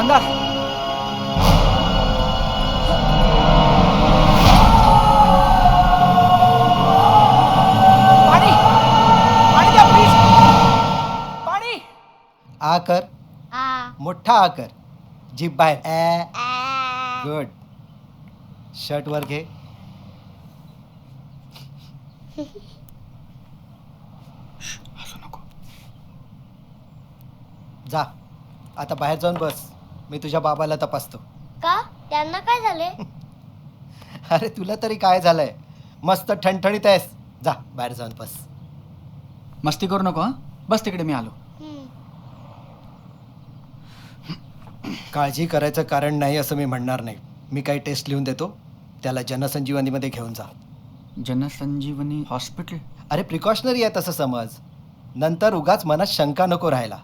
मंदार पाणी पाणी द्या प्लीज पाणी. आ कर, आ मोठा आ कर, जीभ बाहेर. आ गुड. शर्ट वर घे. हसू नको. जा आता बाहेर जाऊन बस. मी तुझ्या बाबाला तपासतो. का त्यांना काय झाले? अरे तुला तरी काय झालंय? मस्त ठणठणीत आहेस. जा बाहेर जाऊन बस. मस्ती करू नको हा. बस तिकडे मी आलो. काळजी करायचं कारण नाही असं मी म्हणणार नाही. मी काही टेस्ट लिहून देतो, त्याला जनसंजीवनीमध्ये घेऊन जा. जनसंजीवनी हॉस्पिटल. अरे प्रिकॉशनरी आहे तसं समज. नंतर उगाच मनात शंका नको राहायला.